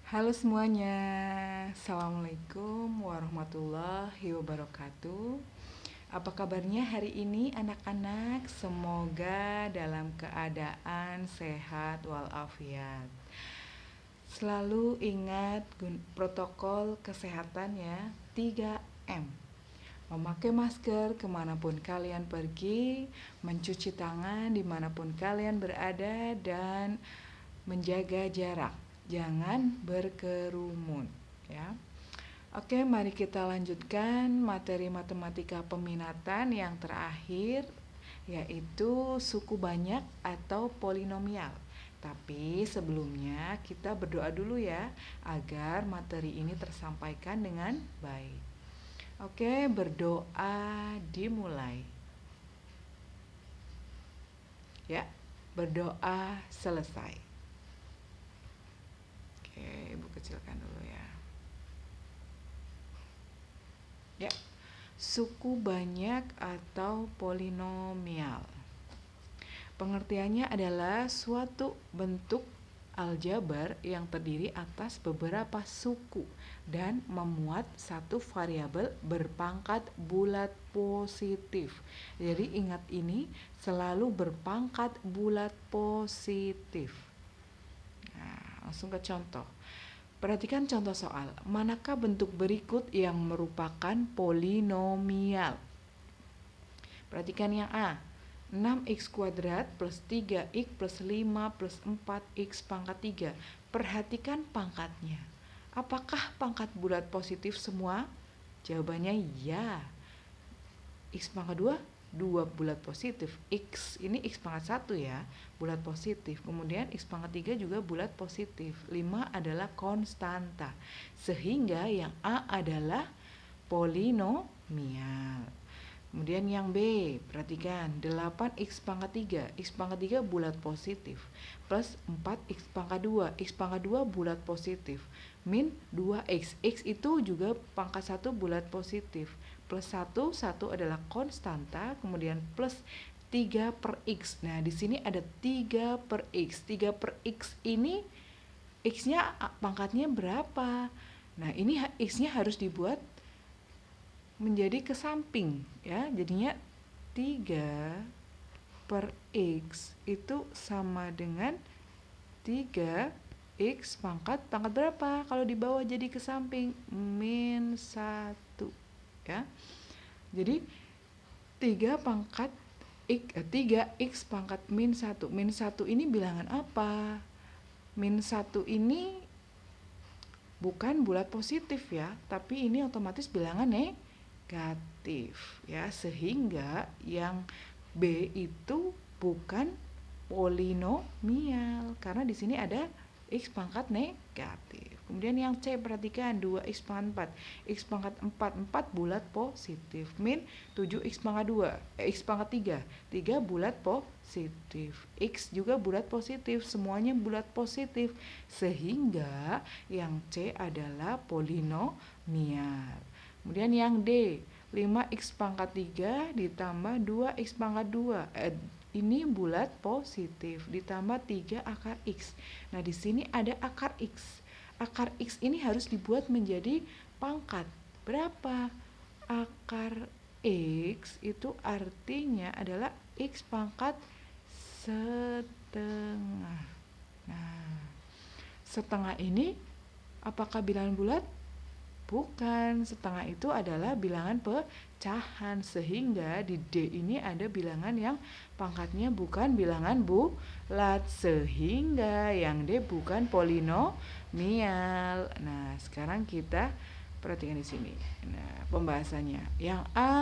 Halo semuanya, Assalamualaikum warahmatullahi wabarakatuh. Apa kabarnya hari ini anak-anak? Semoga dalam keadaan sehat walafiat. Selalu ingat protokol kesehatan ya, 3M. Memakai masker kemanapun kalian pergi, mencuci tangan dimanapun kalian berada, dan menjaga jarak. Jangan berkerumun ya. Oke, mari kita lanjutkan materi matematika peminatan yang terakhir, yaitu suku banyak atau polinomial. Tapi sebelumnya kita berdoa dulu ya, agar materi ini tersampaikan dengan baik. Oke, berdoa dimulai. Ya, berdoa selesai. Oke, Ibu kecilkan dulu ya. Ya, suku banyak atau polinomial. Pengertiannya adalah suatu bentuk aljabar yang terdiri atas beberapa suku dan memuat satu variabel berpangkat bulat positif. Jadi ingat ini selalu berpangkat bulat positif. Nah, langsung ke contoh. Perhatikan contoh soal. Manakah bentuk berikut yang merupakan polinomial? Perhatikan yang A. 6x kuadrat plus 3x plus 5 plus 4x pangkat 3. Perhatikan pangkatnya. Apakah pangkat bulat positif semua? Jawabannya ya. X pangkat 2, 2 bulat positif. X ini X pangkat 1 ya, bulat positif. Kemudian X pangkat 3 juga bulat positif. 5 adalah konstanta. Sehingga yang A adalah polinomial. Kemudian yang B, perhatikan 8x pangkat 3. X pangkat 3 bulat positif. Plus 4x pangkat 2. X pangkat 2 bulat positif. Min 2x. X itu juga pangkat 1 bulat positif. Plus 1, 1 adalah konstanta. Kemudian plus 3 per x. Nah, di sini ada 3 per x. 3 per x ini x-nya pangkatnya berapa? Nah, ini x-nya harus dibuat menjadi ke samping ya, jadinya 3 per x itu sama dengan 3x pangkat berapa? Kalau di bawah jadi ke samping min 1 ya. Jadi 3x pangkat min 1. Min 1 ini bilangan apa? Min 1 ini bukan bulat positif ya, tapi ini otomatis bilangan negatif ya, sehingga yang B itu bukan polinomial karena di sini ada x pangkat negatif. Kemudian yang C, perhatikan 2x pangkat 4. X pangkat 4, 4 bulat positif. Min 7x pangkat 2, x pangkat 3 bulat positif. X juga bulat positif, semuanya bulat positif. Sehingga yang C adalah polinomial. Kemudian yang D, 5x pangkat 3 ditambah 2x pangkat 2. Ini bulat positif ditambah 3 akar x. Nah, di sini ada akar x. Akar x ini harus dibuat menjadi pangkat. Berapa? Akar x itu artinya adalah x pangkat setengah. Nah, setengah ini apakah bilangan bulat? Bukan, setengah itu adalah bilangan pecahan, sehingga di D ini ada bilangan yang pangkatnya bukan bilangan bulat, sehingga yang D bukan polinomial. Nah, sekarang kita perhatikan di sini. Nah, pembahasannya. Yang A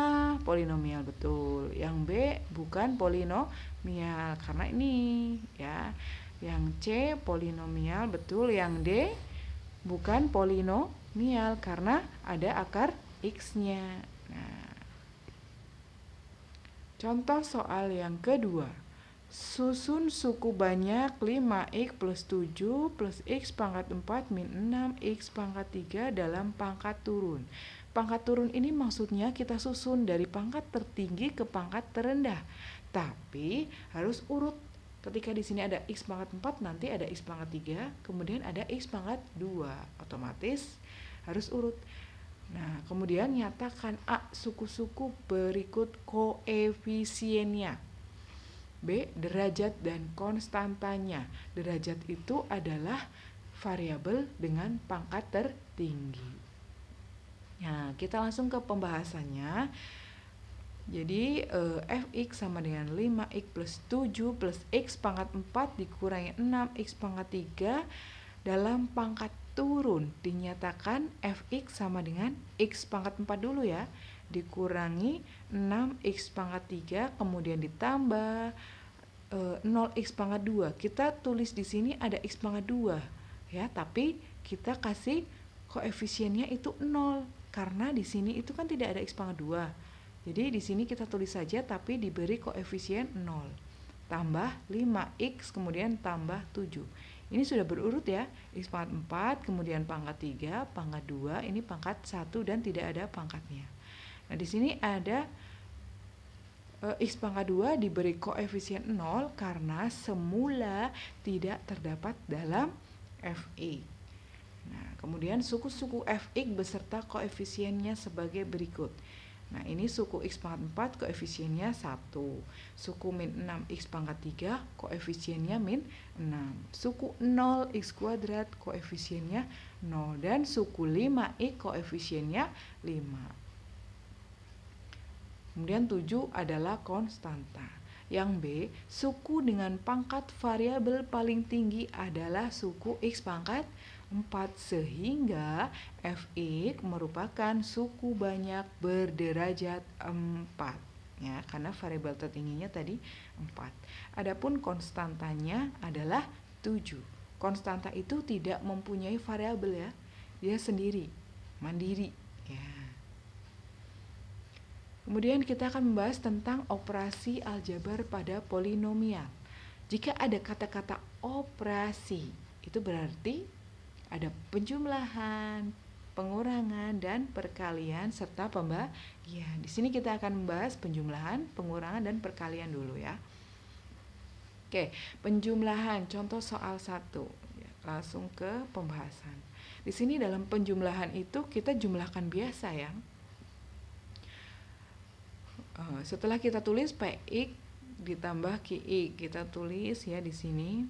polinomial betul, yang B bukan polinomial karena ini ya. Yang C polinomial betul, yang D bukan polinomial karena ada akar x-nya. Nah, contoh soal yang kedua. Susun suku banyak 5x plus 7 plus x pangkat 4 min 6x pangkat 3 dalam pangkat turun. Pangkat turun ini maksudnya kita susun dari pangkat tertinggi ke pangkat terendah. Tapi harus urut Ketika di sini ada X pangkat 4, nanti ada X pangkat 3, kemudian ada X pangkat 2. Otomatis harus urut. Nah, kemudian nyatakan A suku-suku berikut koefisiennya. B derajat dan konstantanya. Derajat itu adalah variabel dengan pangkat tertinggi. Nah, kita langsung ke pembahasannya. Jadi fx sama dengan 5x plus 7 plus x pangkat 4 dikurangi 6x pangkat 3 dalam pangkat turun dinyatakan fx sama dengan x pangkat 4 dulu ya, dikurangi 6x pangkat 3 kemudian ditambah 0x pangkat 2. Kita tulis di sini ada x pangkat 2 ya, tapi kita kasih koefisiennya itu 0 karena di sini itu kan tidak ada x pangkat 2. Jadi di sini kita tulis saja tapi diberi koefisien 0. Tambah 5x kemudian tambah 7. Ini sudah berurut ya. X pangkat 4 kemudian pangkat 3, pangkat 2, ini pangkat 1 dan tidak ada pangkatnya. Nah, di sini ada x pangkat 2 diberi koefisien 0 karena semula tidak terdapat dalam Fx. Nah, kemudian suku-suku Fx beserta koefisiennya sebagai berikut. Nah, ini suku x pangkat 4 koefisiennya 1. Suku min 6x pangkat 3 koefisiennya min 6. Suku 0x kuadrat koefisiennya 0. Dan suku 5x koefisiennya 5. Kemudian 7 adalah konstanta. Yang B, suku dengan pangkat variabel paling tinggi adalah suku x pangkat 4 sehingga Fx merupakan suku banyak berderajat 4 ya, karena variabel tertingginya tadi 4. Adapun konstantanya adalah 7. Konstanta itu tidak mempunyai variabel ya, dia sendiri, mandiri ya. Kemudian kita akan membahas tentang operasi aljabar pada polinomial. Jika ada kata-kata operasi, itu berarti ada penjumlahan, pengurangan, dan perkalian serta pembagian. Di sini kita akan membahas penjumlahan, pengurangan, dan perkalian dulu ya. Oke, penjumlahan contoh soal 1. Langsung ke pembahasan. Di sini dalam penjumlahan itu kita jumlahkan biasa ya. Setelah kita tulis Px ditambah Qx, kita tulis ya di sini.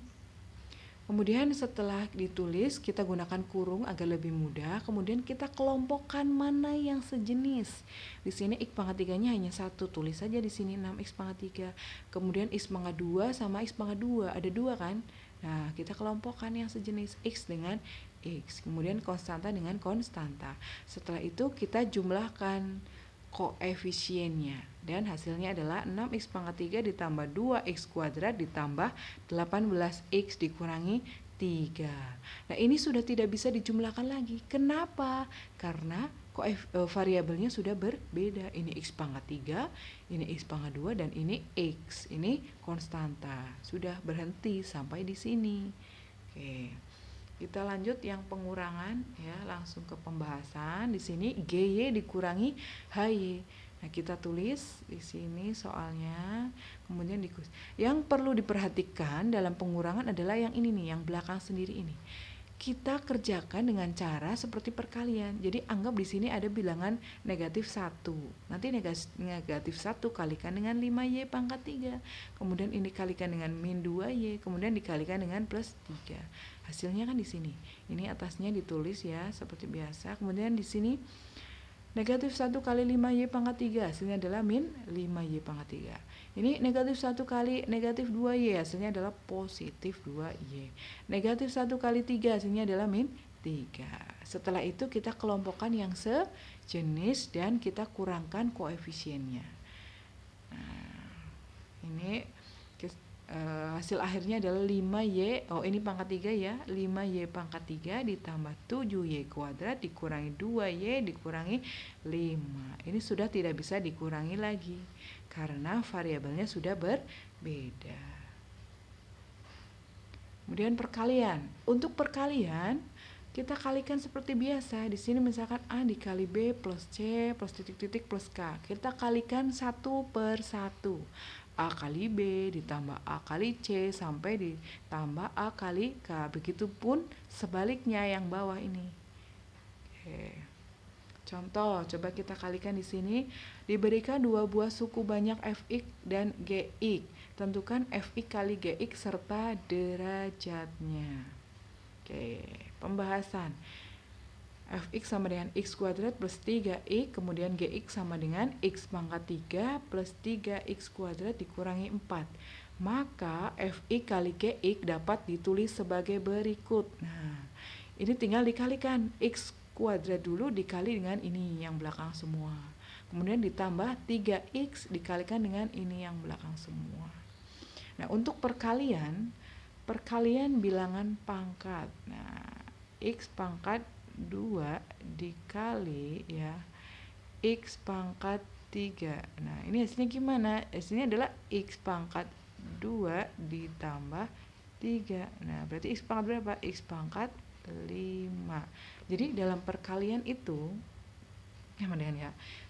Kemudian setelah ditulis kita gunakan kurung agar lebih mudah. Kemudian kita kelompokkan mana yang sejenis. Di sini x pangkat 3-nya hanya 1, tulis saja di sini 6x pangkat 3. Kemudian x pangkat 2 sama x pangkat 2, ada 2 kan? Nah, kita kelompokkan yang sejenis x dengan x. Kemudian konstanta dengan konstanta. Setelah itu kita jumlahkan koefisiennya dan hasilnya adalah 6x pangkat 3 ditambah 2x kuadrat ditambah 18x dikurangi 3. Nah, ini sudah tidak bisa dijumlahkan lagi. Kenapa? Karena variabelnya sudah berbeda. Ini x pangkat 3, ini x pangkat 2 dan ini x. Ini konstanta. Sudah berhenti sampai di sini. Oke. Kita lanjut yang pengurangan ya, langsung ke pembahasan. Di sini GY dikurangi HY. Nah, kita tulis di sini soalnya, kemudian yang perlu diperhatikan dalam pengurangan adalah yang ini nih, yang belakang sendiri ini. Kita kerjakan dengan cara seperti perkalian. Jadi anggap di sini ada bilangan negatif 1. Nanti negatif 1 kalikan dengan 5y pangkat 3. Kemudian ini kalikan dengan min 2y, kemudian dikalikan dengan plus 3. Hasilnya kan di sini. Ini atasnya ditulis ya seperti biasa. Kemudian di sini negatif 1 kali 5y pangkat 3 hasilnya adalah min 5y pangkat 3. Ini negatif 1 kali negatif 2y hasilnya adalah positif 2y. Negatif 1 kali 3 hasilnya adalah min 3. Setelah itu kita kelompokkan yang sejenis dan kita kurangkan koefisiennya. Nah, ini hasil akhirnya adalah 5y, ini pangkat 3 ya, 5y pangkat 3 ditambah 7y kuadrat dikurangi 2y dikurangi 5. Ini sudah tidak bisa dikurangi lagi karena variabelnya sudah berbeda. Kemudian perkalian. Untuk perkalian kita kalikan seperti biasa. Di sini misalkan A dikali B plus C plus titik-titik plus K. Kita kalikan 1 per 1. A kali B ditambah A kali C sampai ditambah A kali K. Begitupun sebaliknya yang bawah ini. Oke. Contoh, coba kita kalikan di sini. Diberikan dua buah suku banyak fx dan gx. Tentukan fx kali gx serta derajatnya. Oke, pembahasan. Fx sama dengan x kuadrat plus 3x, kemudian gx sama dengan x pangkat 3 plus 3x kuadrat dikurangi 4. Maka fx kali gx dapat ditulis sebagai berikut. Nah, ini tinggal dikalikan. X kuadrat dulu dikali dengan ini yang belakang semua. Kemudian ditambah 3x dikalikan dengan ini yang belakang semua. Nah, untuk perkalian bilangan pangkat. Nah, x pangkat 2 dikali ya x pangkat 3. Nah, ini hasilnya gimana? Hasilnya adalah x pangkat 2 ditambah 3. Nah, berarti x pangkat berapa? X pangkat 5. Jadi dalam perkalian itu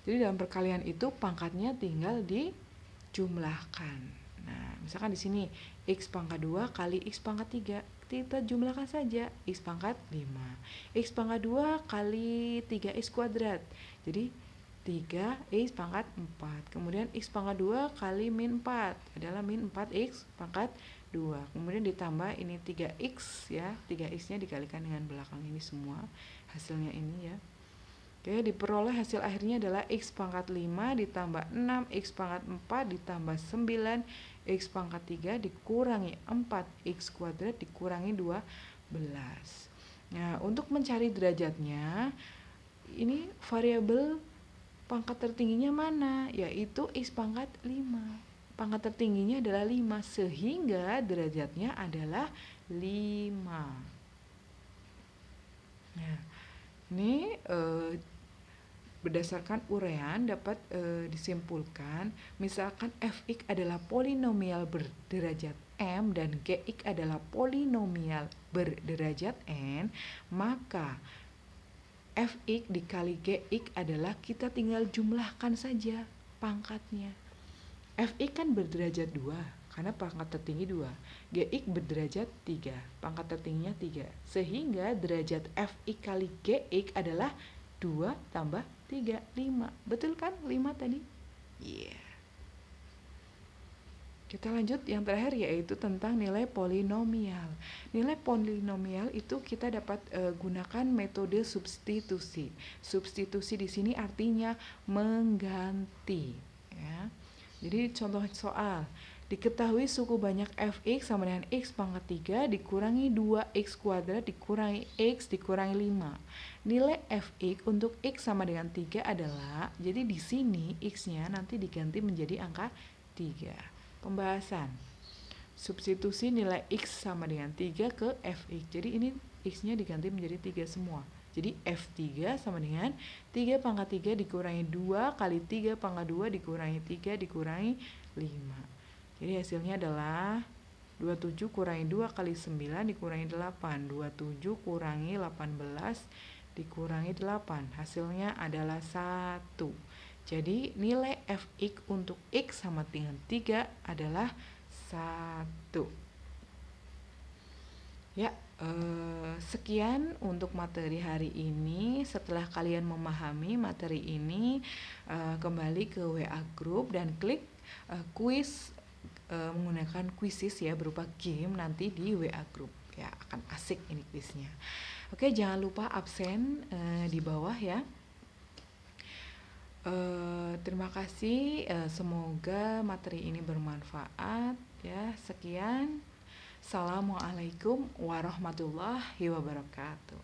Jadi dalam perkalian itu pangkatnya tinggal dijumlahkan. Nah, misalkan di sini x pangkat 2 kali x pangkat 3, kita jumlahkan saja x pangkat 5. X pangkat 2 kali 3x kuadrat. Jadi 3x pangkat 4. Kemudian x pangkat 2 kali min 4 adalah min 4x pangkat 2. Kemudian ditambah ini 3x ya. 3x-nya dikalikan dengan belakang ini semua. Hasilnya ini ya. Oke, diperoleh hasil akhirnya adalah x pangkat 5 ditambah 6 x pangkat 4 ditambah 9 x pangkat 3 dikurangi 4 x kuadrat dikurangi 12. Nah, untuk mencari derajatnya, ini variabel pangkat tertingginya mana? Yaitu x pangkat 5. Pangkat tertingginya adalah 5, sehingga derajatnya adalah 5. Nah, ini berdasarkan uraian dapat disimpulkan, misalkan fx adalah polinomial berderajat m dan gx adalah polinomial berderajat n, maka fx dikali gx adalah kita tinggal jumlahkan saja pangkatnya. Fx kan berderajat 2 karena pangkat tertinggi 2, gx berderajat 3, pangkat tertingginya 3, sehingga derajat fx kali gx adalah 2 tambah 3, 5. Betul kan? 5 tadi? Iya. Yeah. Kita lanjut yang terakhir, yaitu tentang nilai polinomial. Nilai polinomial itu kita dapat gunakan metode substitusi. Substitusi di sini artinya mengganti ya. Jadi contoh soal, diketahui suku banyak fx sama dengan x pangkat 3 dikurangi 2x kuadrat dikurangi x dikurangi 5. Nilai fx untuk x sama dengan 3 adalah, jadi di sini x-nya nanti diganti menjadi angka 3. Pembahasan. Substitusi nilai x sama dengan 3 ke fx. Jadi ini x-nya diganti menjadi 3 semua. Jadi f3 sama dengan 3 pangkat 3 dikurangi 2 kali 3 pangkat 2 dikurangi 3 dikurangi 5. Jadi hasilnya adalah 27 kurangi 2 kali 9 dikurangi 8. 27 kurangi 18 dikurangi 8. Hasilnya adalah 1. Jadi nilai fx untuk x sama dengan 3 adalah 1. Ya, sekian untuk materi hari ini. Setelah kalian memahami materi ini, kembali ke WA Group dan klik kuis menggunakan kuisis ya, berupa game nanti di WA Group ya, akan asik ini kuisnya. Oke, jangan lupa absen di bawah ya. Terima kasih, semoga materi ini bermanfaat ya. Sekian, assalamualaikum warahmatullahi wabarakatuh.